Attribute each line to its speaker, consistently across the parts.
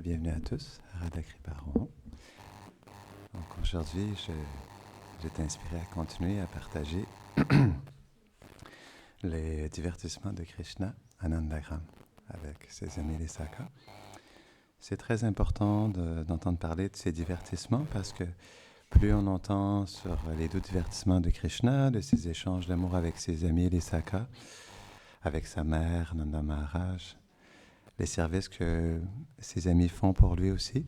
Speaker 1: Bienvenue à tous à Radha Kripa Rohan. Donc aujourd'hui, j'étais inspiré à continuer à partager les divertissements de Krishna à Nandagram avec ses amis les Sakas. C'est très important d'entendre parler de ces divertissements parce que plus on entend sur les doux divertissements de Krishna, de ses échanges d'amour avec ses amis les Sakas, avec sa mère Nanda Maharaj, les services que ses amis font pour lui aussi,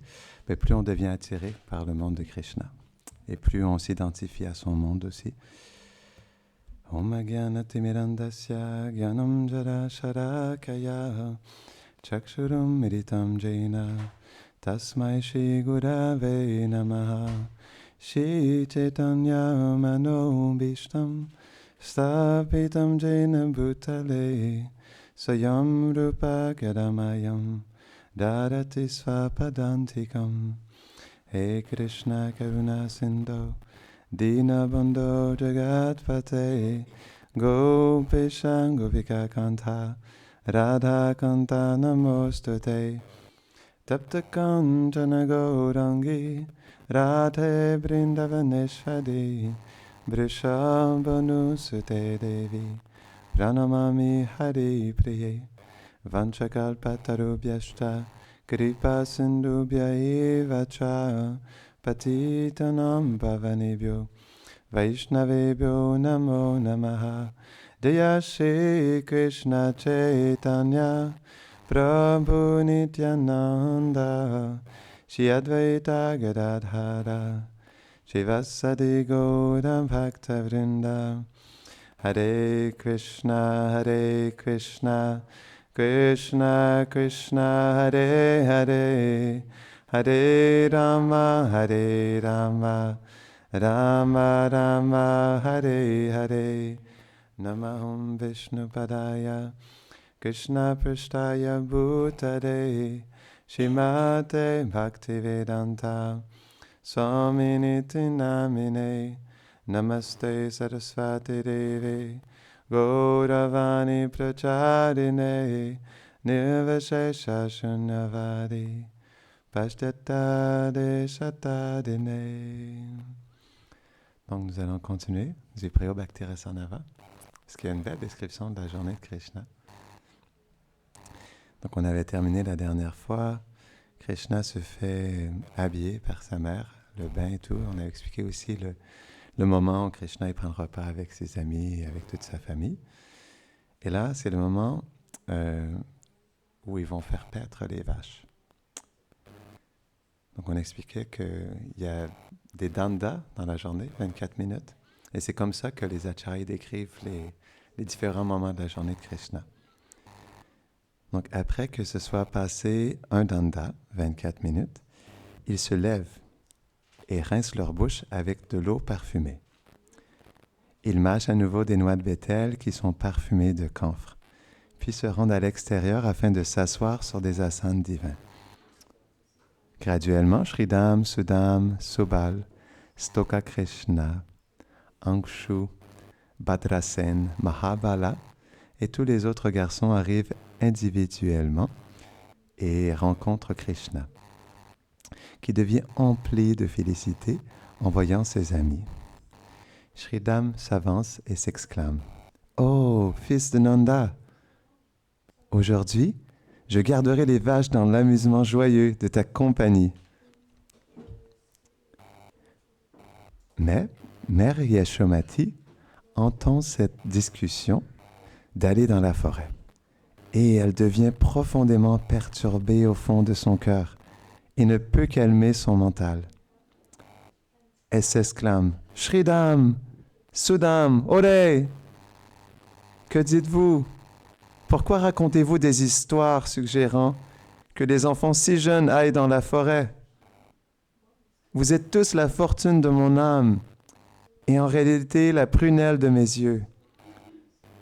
Speaker 1: mais plus on devient attiré par le monde de Krishna. Et plus on s'identifie à son monde aussi. Om Agyanatimirandasya Gyanam Jara Sharakaya Chakshurum Militam Jaina Tasmai Shri Gurave Namaha Shri Chaitanya Mano Bhishtam Stapitam Jaina Bhutale Swayam Rupa Gadamayam Dadati Svapadantikam He Krishna Karuna Sindhu Dinabandho Jagatpate Gopisham Gopika Kanta Radha Kanta Namostute Tapta Kanchana Gaurangi Radhe Brindavaneshwari Vrishabhanu Sute Devi Pranamami Hari Priye Vanchakalpatarubhyashta Kripa Sindhubhya eva cha Patitanam Pavanebhyo Vaishnavebhyo Namo Namaha Jaya Shri Krishna Chaitanya Prabhu Nityananda Shri Advaita Gadadhara Shivasadi Gaura Bhakta Vrinda Hare Krishna, Krishna Krishna, Hare Hare, Hare Rama, Rama Rama, Hare Hare. Namaham Vishnu Padaya, Krishna Prishtaya Bhutare, Shrimate Bhaktivedanta, Swaminiti Namine, Namaste Saraswati Devi, Gauravani Pracharine, Nirvashesha Shunyavadi, Pashtata Deshatadine. Donc nous allons continuer du Préo Bhakti Rasanava, parce qu'il y a une belle description de la journée de Krishna. Donc on avait terminé la dernière fois, Krishna se fait habiller par sa mère, le bain et tout. On a expliqué aussi le moment où Krishna il prend le repas avec ses amis et avec toute sa famille. Et là, c'est le moment où ils vont faire paître les vaches. Donc on expliquait qu'il y a des dandas dans la journée, 24 minutes. Et c'est comme ça que les acharyas décrivent les différents moments de la journée de Krishna. Donc après que ce soit passé un danda, 24 minutes, ils se lèvent et rincent leur bouche avec de l'eau parfumée. Ils mâchent à nouveau des noix de bétel qui sont parfumées de camphre, puis se rendent à l'extérieur afin de s'asseoir sur des asanas divins. Graduellement, Shridham, Sudam, Subal, Stoka Krishna, Ankshu, Bhadrasen, Mahabala et tous les autres garçons arrivent individuellement et rencontrent Krishna, qui devient empli de félicité en voyant ses amis. Shridham s'avance et s'exclame « Oh, fils de Nanda, aujourd'hui, je garderai les vaches dans l'amusement joyeux de ta compagnie. » Mais Mère Yashomati entend cette discussion d'aller dans la forêt et elle devient profondément perturbée au fond de son cœur et ne peut calmer son mental. Elle s'exclame « Shridham, Sudam, Ore, que dites-vous? Pourquoi racontez-vous des histoires suggérant que des enfants si jeunes aillent dans la forêt? Vous êtes tous la fortune de mon âme et en réalité la prunelle de mes yeux.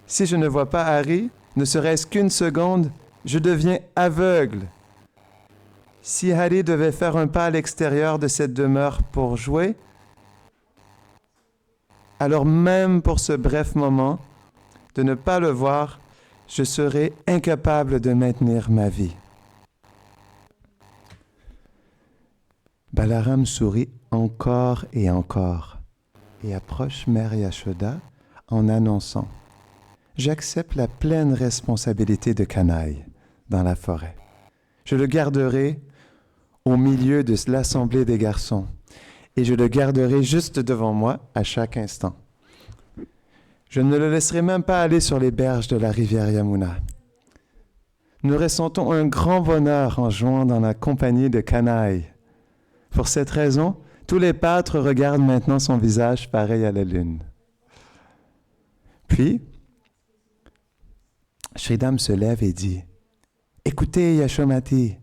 Speaker 1: Si je ne vois pas Hari, ne serait-ce qu'une seconde, je deviens aveugle. Si Hari devait faire un pas à l'extérieur de cette demeure pour jouer, alors même pour ce bref moment, de ne pas le voir, je serais incapable de maintenir ma vie. Balaram sourit encore et encore et approche Mère Yashoda en annonçant « J'accepte la pleine responsabilité de Kanaï dans la forêt. Je le garderai au milieu de l'assemblée des garçons et je le garderai juste devant moi à chaque instant. Je ne le laisserai même pas aller sur les berges de la rivière Yamuna. Nous ressentons un grand bonheur en jouant dans la compagnie de Kanaï. Pour cette raison, tous les pâtres regardent maintenant son visage pareil à la lune. » Puis, Sridham se lève et dit « Écoutez, Yashomati,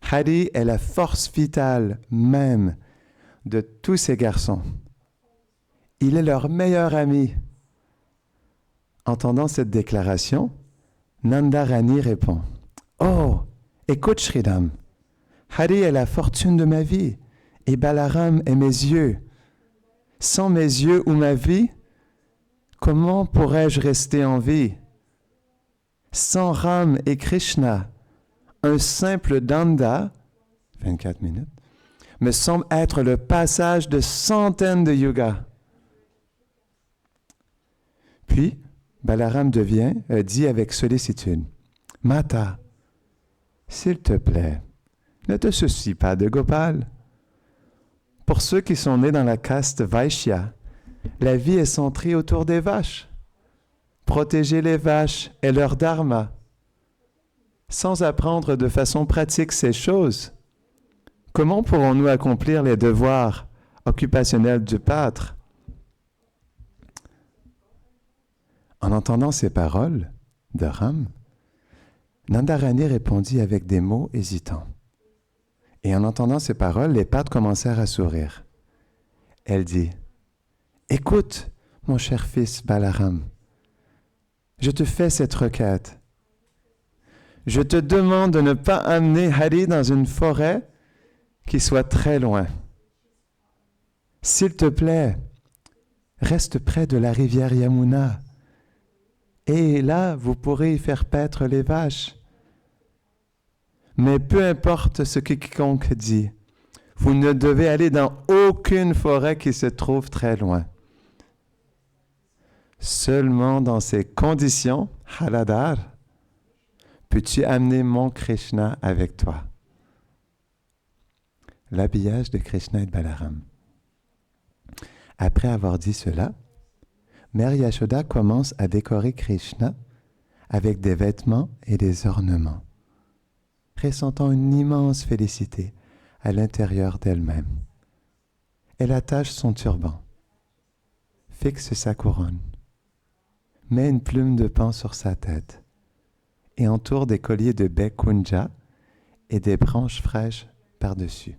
Speaker 1: Hari est la force vitale même de tous ces garçons. Il est leur meilleur ami. » Entendant cette déclaration, Nanda Rani répond « Oh, écoute Sridham, Hari est la fortune de ma vie et Balaram est mes yeux. Sans mes yeux ou ma vie, comment pourrais-je rester en vie? Sans Ram et Krishna, un simple danda, 24 minutes, me semble être le passage de centaines de yugas. » Puis, Balaram dit avec sollicitude, « Mata, s'il te plaît, ne te soucie pas de Gopal. Pour ceux qui sont nés dans la caste Vaishya, la vie est centrée autour des vaches. Protéger les vaches est leur dharma. Sans apprendre de façon pratique ces choses, comment pourrons-nous accomplir les devoirs occupationnels du pâtre? » En entendant ces paroles de Ram, Nandarani répondit avec des mots hésitants. Et en entendant ces paroles, les pâtres commencèrent à sourire. Elle dit, « Écoute, mon cher fils Balaram, je te fais cette requête. Je te demande de ne pas amener Hari dans une forêt qui soit très loin. S'il te plaît, reste près de la rivière Yamuna. Et là, vous pourrez y faire paître les vaches. Mais peu importe ce que quiconque dit, vous ne devez aller dans aucune forêt qui se trouve très loin. Seulement dans ces conditions, Haladar, peux-tu amener mon Krishna avec toi? » L'habillage de Krishna et de Balaram. Après avoir dit cela, Mère Yashoda commence à décorer Krishna avec des vêtements et des ornements, ressentant une immense félicité à l'intérieur d'elle-même. Elle attache son turban, fixe sa couronne, met une plume de paon sur sa tête et entoure des colliers de baies kunja et des branches fraîches par-dessus.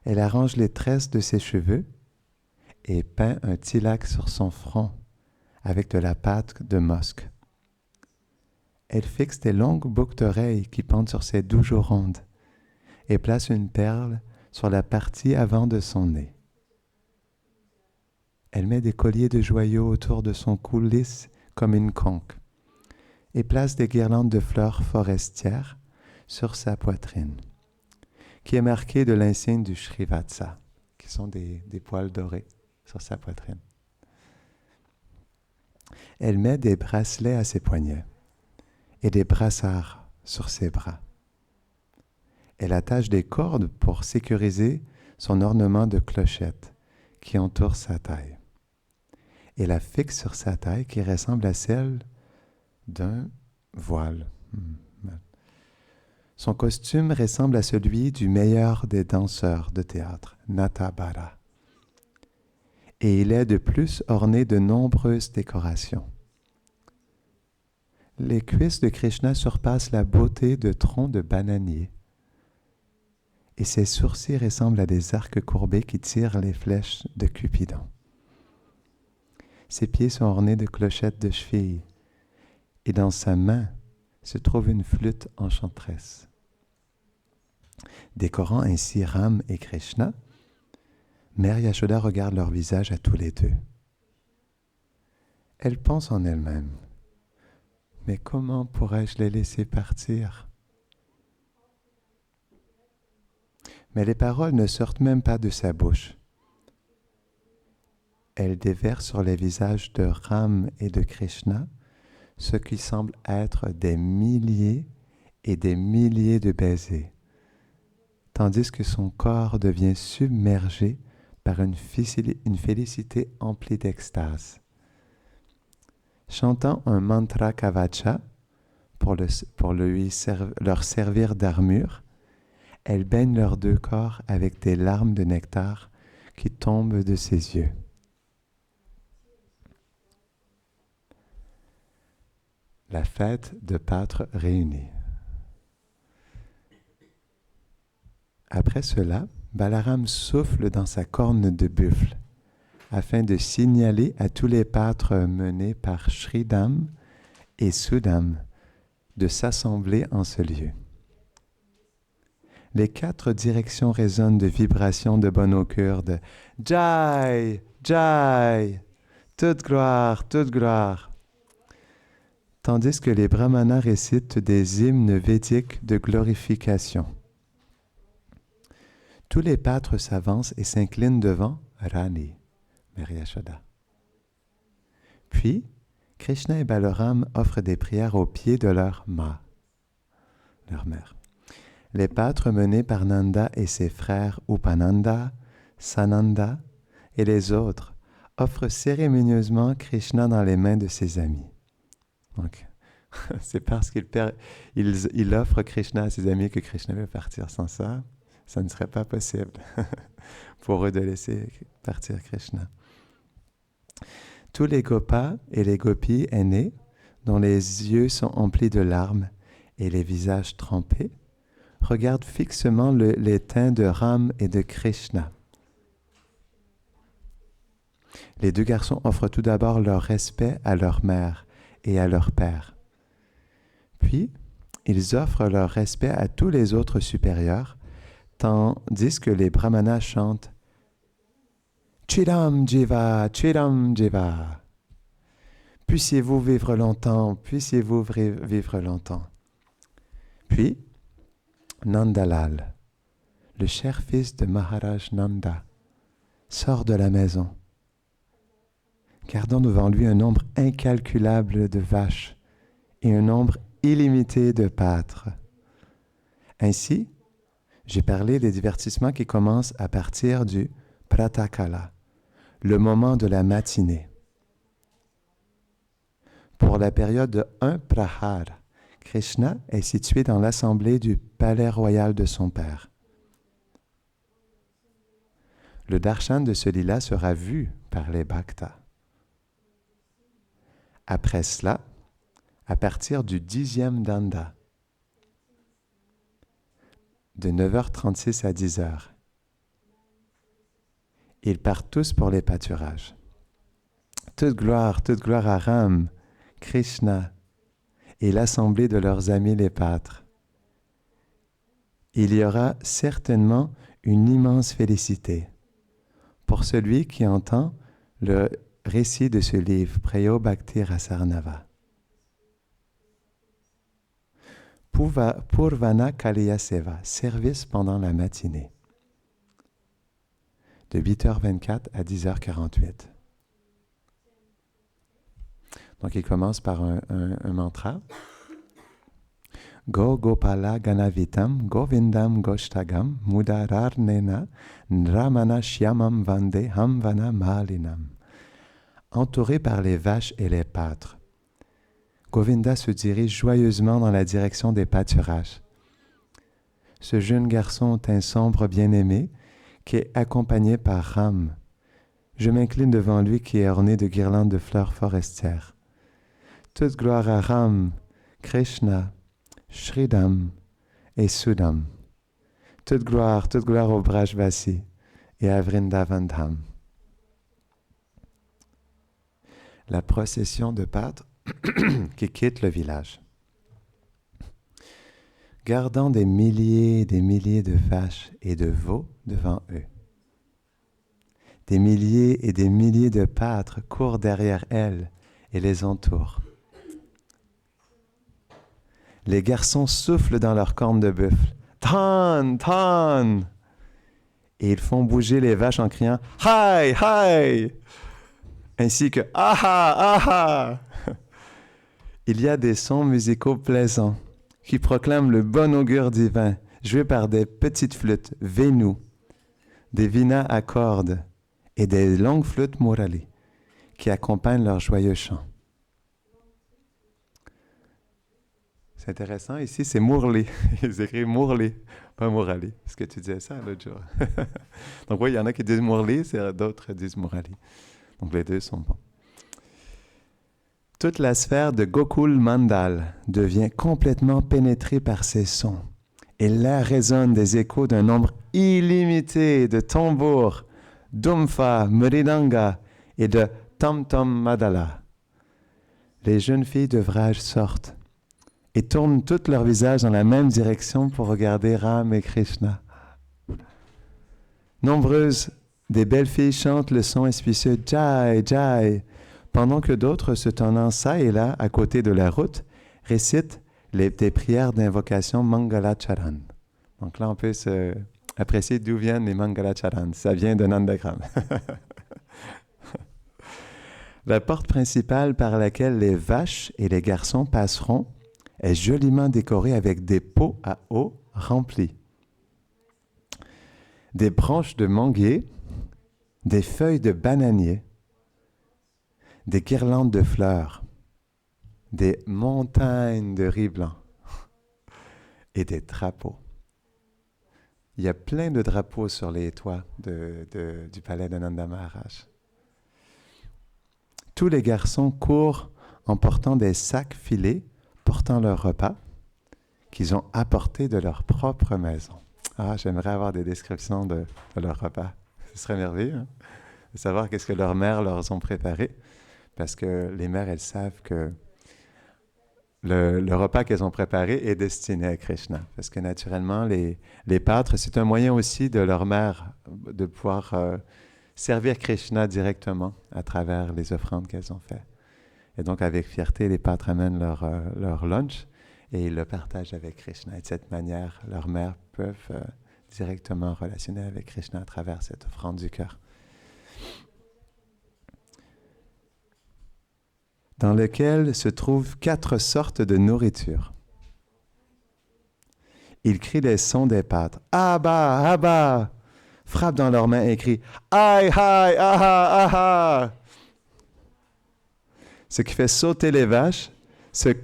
Speaker 1: Elle arrange les tresses de ses cheveux et peint un tilak sur son front avec de la pâte de mosque. Elle fixe des longues boucles d'oreilles qui pendent sur ses doux joues rondes et place une perle sur la partie avant de son nez. Elle met des colliers de joyaux autour de son cou lisse comme une conque et place des guirlandes de fleurs forestières sur sa poitrine, qui est marquée de l'insigne du Srivatsa, qui sont des poils dorés sur sa poitrine. Elle met des bracelets à ses poignets et des brassards sur ses bras. Elle attache des cordes pour sécuriser son ornement de clochette qui entoure sa taille. Et la fixe sur sa taille qui ressemble à celle d'un voile. Son costume ressemble à celui du meilleur des danseurs de théâtre, Natabara. Et il est de plus orné de nombreuses décorations. Les cuisses de Krishna surpassent la beauté de troncs de bananier. Et ses sourcils ressemblent à des arcs courbés qui tirent les flèches de Cupidon. Ses pieds sont ornés de clochettes de cheville, et dans sa main se trouve une flûte enchanteresse. Décorant ainsi Ram et Krishna, Mère Yashoda regarde leur visage à tous les deux. Elle pense en elle-même, « Mais comment pourrais-je les laisser partir ?» Mais les paroles ne sortent même pas de sa bouche. Elles déversent sur les visages de Ram et de Krishna ce qui semble être des milliers et des milliers de baisers, tandis que son corps devient submergé par une félicité emplie d'extase. Chantant un mantra kavacha pour leur servir d'armure, elles baignent leurs deux corps avec des larmes de nectar qui tombent de ses yeux. La fête de Pâtres réunie. Après cela, Balaram souffle dans sa corne de buffle afin de signaler à tous les pâtres menés par Shridam et Sudam de s'assembler en ce lieu. Les 4 directions résonnent de vibrations de bon augure de Jai, Jai, toute gloire, tandis que les brahmanas récitent des hymnes védiques de glorification. Tous les pâtres s'avancent et s'inclinent devant Rani, Mère Yashoda. Puis, Krishna et Balaram offrent des prières aux pieds de leur mère. Les pâtres menés par Nanda et ses frères Upananda, Sananda et les autres offrent cérémonieusement Krishna dans les mains de ses amis. Donc, c'est parce qu'il offre Krishna à ses amis que Krishna veut partir. Sans ça, ça ne serait pas possible pour eux de laisser partir Krishna. Tous les gopas et les gopis aînés, dont les yeux sont emplis de larmes et les visages trempés, regardent fixement les teints de Ram et de Krishna. Les 2 garçons offrent tout d'abord leur respect à leur mère et à leur père. Puis, ils offrent leur respect à tous les autres supérieurs, tandis que les brahmanas chantent Chiram Jiva, Chiram Jiva. Puissiez-vous vivre longtemps, puissiez-vous vivre longtemps. Puis, Nandalal, le cher fils de Maharaj Nanda, sort de la maison, gardant devant lui un nombre incalculable de vaches et un nombre illimité de pâtres. Ainsi, j'ai parlé des divertissements qui commencent à partir du Pratakala, le moment de la matinée. Pour la période de 1 prahar, Krishna est situé dans l'assemblée du palais royal de son père. Le darshan de ce lila sera vu par les bhaktas. Après cela, à partir du 10e danda, de 9h36 à 10h, ils partent tous pour les pâturages. Toute gloire à Ram, Krishna et l'assemblée de leurs amis les pâtres. Il y aura certainement une immense félicité pour celui qui entend le récit de ce livre, Preyo Bhakti Rasarnava. Purvana Kaliya Seva, service pendant la matinée, de 8h24 à 10h48. Donc, il commence par un mantra. Go Gopala Ganavitam Govindam Goshtagam Mudararnena Nramana Shyamam Vande Hamvana Malinam. Entouré par les vaches et les pâtres, Govinda se dirige joyeusement dans la direction des pâturages. Ce jeune garçon au teint sombre bien-aimé, qui est accompagné par Ram. Je m'incline devant lui qui est orné de guirlandes de fleurs forestières. Toute gloire à Ram, Krishna, Shridam et Sudam. Toute gloire au Brajvasi et à Vrindavan Dham. La procession de pâtres qui quitte le village. Gardant des milliers et des milliers de vaches et de veaux devant eux. Des milliers et des milliers de pâtres courent derrière elles et les entourent. Les garçons soufflent dans leurs cornes de buffle. Tan, tan! et ils font bouger les vaches en criant « Hi, hi !» ainsi que « Aha, aha !» Il y a des sons musicaux plaisants qui proclament le bon augure divin, joués par des petites flûtes venu, des vinas à cordes et des longues flûtes murali qui accompagnent leurs joyeux chants. C'est intéressant, ici c'est Murli. Ils écrivent Murli, pas Murali. Est-ce que tu disais ça l'autre jour? Donc oui, il y en a qui disent Murli, d'autres disent Murali. Donc les deux sont bons. Toute la sphère de Gokul Mandal devient complètement pénétrée par ces sons. Et l'air résonne des échos d'un nombre illimité de tambours, d'umfa, mridanga et de tam-tam madala. Les jeunes filles de Vraj sortent et tournent tout leur visage dans la même direction pour regarder Ram et Krishna. Nombreuses des belles filles chantent le son auspicieux « Jai, Jai », pendant que d'autres, se tenant ça et là, à côté de la route, récitent des prières d'invocation Mangalacharan. Donc là, on peut apprécier d'où viennent les Mangalacharan. Ça vient de Nandagram. La porte principale par laquelle les vaches et les garçons passeront est joliment décorée avec des pots à eau remplis, des branches de manguier, des feuilles de bananier, des guirlandes de fleurs, des montagnes de riz blanc et des drapeaux. Il y a plein de drapeaux sur les toits du palais de Nanda Maharaj. Tous les garçons courent en portant des sacs filés, portant leur repas qu'ils ont apporté de leur propre maison. Ah, j'aimerais avoir des descriptions de leur repas. Ce serait merveilleux, hein, de savoir qu'est-ce que leurs mères leur ont préparé. Parce que les mères, elles savent que le repas qu'elles ont préparé est destiné à Krishna. Parce que naturellement, les pâtres, c'est un moyen aussi de leur mère de pouvoir servir Krishna directement à travers les offrandes qu'elles ont faites. Et donc, avec fierté, les pâtres amènent leur lunch et ils le partagent avec Krishna. Et de cette manière, leurs mères peuvent directement relationner avec Krishna à travers cette offrande du cœur. Dans lequel se trouvent 4 sortes de nourriture. Ils crient les sons des pâtres. Abba, Abba! Frappent dans leurs mains et crient Aïe, aïe, aha, aha! Ce qui fait sauter les vaches, et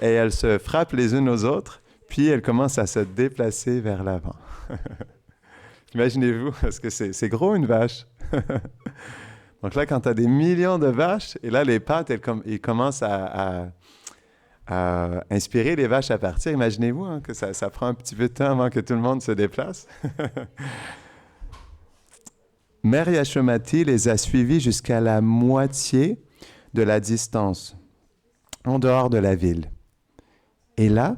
Speaker 1: elles se frappent les unes aux autres, puis elles commencent à se déplacer vers l'avant. Imaginez-vous, parce que c'est gros une vache. Donc là, quand tu as des millions de vaches, et là, les pattes, ils commencent à inspirer les vaches à partir. Imaginez-vous hein, que ça prend un petit peu de temps avant que tout le monde se déplace. Mère Yashomati les a suivis jusqu'à la moitié de la distance, en dehors de la ville. Et là,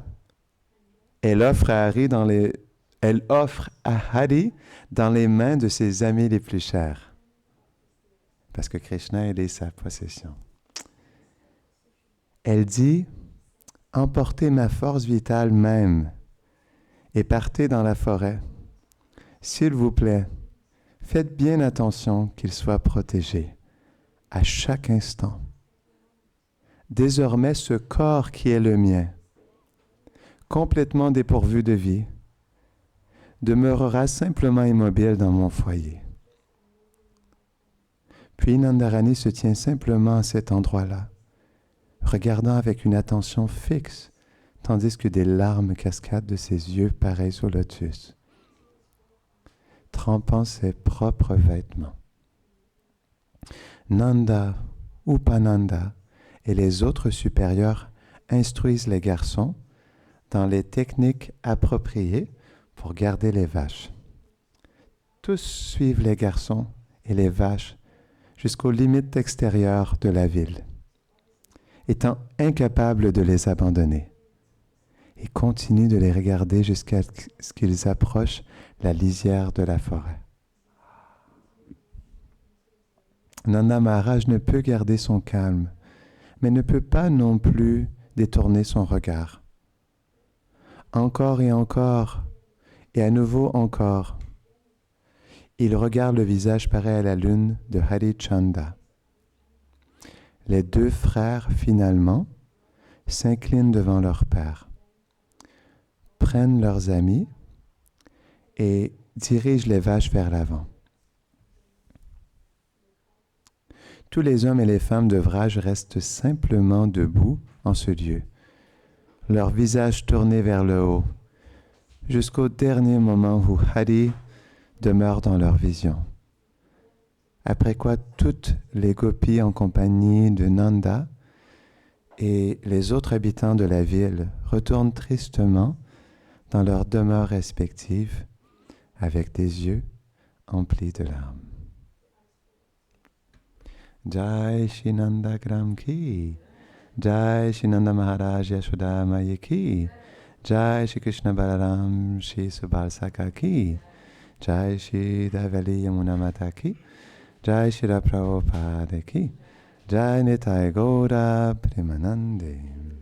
Speaker 1: elle offre à Hari dans les mains de ses amis les plus chers. Parce que Krishna, il est sa possession. Elle dit, « Emportez ma force vitale même et partez dans la forêt. S'il vous plaît, faites bien attention qu'il soit protégé à chaque instant. Désormais, ce corps qui est le mien, complètement dépourvu de vie, demeurera simplement immobile dans mon foyer. » Puis Nandarani se tient simplement à cet endroit-là, regardant avec une attention fixe, tandis que des larmes cascadent de ses yeux pareils au lotus, trempant ses propres vêtements. Nanda, Upananda et les autres supérieurs instruisent les garçons dans les techniques appropriées pour garder les vaches. Tous suivent les garçons et les vaches jusqu'aux limites extérieures de la ville, étant incapables de les abandonner, et continuent de les regarder jusqu'à ce qu'ils approchent la lisière de la forêt. Nanda Maharaj ne peut garder son calme, mais ne peut pas non plus détourner son regard. Encore et encore, et à nouveau encore, Il regarde le visage pareil à la lune de Harishchandra. Les deux frères, finalement, s'inclinent devant leur père, prennent leurs amis et dirigent les vaches vers l'avant. Tous les hommes et les femmes de Vraj restent simplement debout en ce lieu, leur visage tourné vers le haut, jusqu'au dernier moment où Hari demeure dans leur vision. Après quoi, toutes les gopis en compagnie de Nanda et les autres habitants de la ville retournent tristement dans leurs demeures respectives avec des yeux emplis de larmes. Jai Shri Nanda Gram Ki, Jai Shri Nanda Maharaj Yashoda Maya Ki, Jai Shri Krishna Balaram Shri Subal Saka Ki, Jai Shri Davali Yamuna Mata Ki, Jai Shri Prabhupada Ki, Jai Nitai Gaura Premanande.